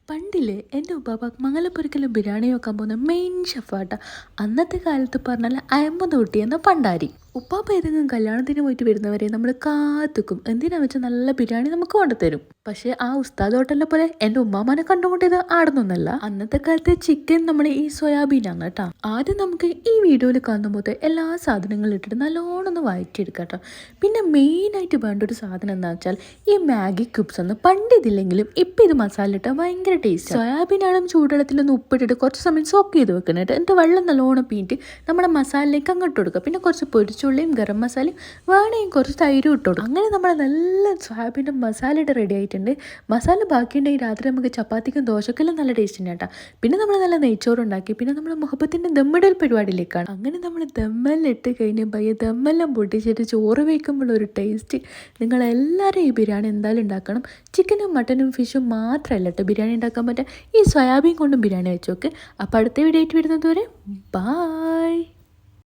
പണ്ടില്ലേ എൻ്റെ ഉപ്പാപ്പ മംഗലപ്പുരക്കലും ബിരിയാണി വെക്കാൻ പോകുന്ന മെയിൻ ഷെഫാട്ട. അന്നത്തെ കാലത്ത് പറഞ്ഞാൽ അയമ്പത് തൊട്ടി എന്ന പണ്ടാരി. ഉപ്പാപ്പ ഏതെങ്കിലും കല്യാണത്തിന് പോയിട്ട് വരുന്നവരെ നമ്മൾ കാത്തുക്കും. എന്തിനാ വെച്ചാൽ നല്ല ബിരിയാണി നമുക്ക് കൊണ്ടുതരും. പക്ഷേ ആ ഉസ്താദ് ഹോട്ടലിനെ പോലെ എൻ്റെ ഉമ്മാമാനെ കണ്ടുകൊണ്ടത് ആടുന്നൊന്നല്ല. അന്നത്തെ കാലത്ത് ചിക്കൻ നമ്മൾ ഈ സോയാബീനാണ് കേട്ടോ. ആദ്യം നമുക്ക് ഈ വീഡിയോയിൽ കാണുമ്പോൾ എല്ലാ സാധനങ്ങളും ഇട്ടിട്ട് നല്ലോണം ഒന്ന് വഴറ്റിയെടുക്കാം കേട്ടോ. പിന്നെ മെയിനായിട്ട് വേണ്ട ഒരു സാധനം എന്താ വെച്ചാൽ ഈ മാഗി ക്യൂബ്സ് ഒന്ന് പണ്ട് ഇതില്ലെങ്കിലും ഇപ്പം ഇത് മസാല ഇട്ടാൽ ഭയങ്കര ടേസ്റ്റ്. സോയാബീനാളും ചൂടുവെള്ളത്തിലൊന്ന് ഉപ്പിട്ടിട്ട് കുറച്ച് സമയം സോക്ക് ചെയ്ത് വെക്കണം കേട്ടോ. എന്നിട്ട് വെള്ളം നല്ലോണം പീറ്റ് നമ്മുടെ മസാലയിലേക്ക് അങ്ങോട്ട് കൊടുക്കുക. പിന്നെ കുറച്ച് പൊരിച്ചുള്ളിയും ഗരം മസാലയും വേണമെങ്കിൽ കുറച്ച് തൈരും ഇട്ട് കൊടുക്കും. അങ്ങനെ നമ്മൾ നല്ല സോയാബീൻ്റെ മസാല ഇട്ട് റെഡി ആയിട്ടുണ്ട്. മസാല ബാക്കിയുണ്ടെങ്കിൽ രാത്രി നമുക്ക് ചപ്പാത്തിക്കും ദോശക്കെല്ലാം നല്ല ടേസ്റ്റ് ഉണ്ട് കേട്ടോ. പിന്നെ നമ്മൾ നല്ല നെയ്ച്ചോറ് ഉണ്ടാക്കി. പിന്നെ നമ്മൾ മുഹബത്തിൻ്റെ ദമ്മിടൽ പരിപാടിയിലേക്കാണ്. അങ്ങനെ നമ്മൾ ദമ്മെല്ലാം ഇട്ട് കഴിഞ്ഞ് പയ്യെ ദമ്മെല്ലാം പൊട്ടിച്ചിട്ട് ചോറ് വയ്ക്കുമ്പോൾ ഒരു ടേസ്റ്റ്. നിങ്ങളെല്ലാവരും ഈ ബിരിയാണി എന്തായാലും ഉണ്ടാക്കണം. ചിക്കനും മട്ടനും ഫിഷും മാത്രമല്ല കേട്ടോ ബിരിയാണി ഉണ്ടാക്കാൻ പറ്റുക. ഈ സോയാബീൻ കൊണ്ടും ബിരിയാണി വെച്ച് നോക്ക്. അപ്പോൾ അടുത്ത വീഡിയോ ആയിട്ട് വരുന്നത് വരെ ബായ്.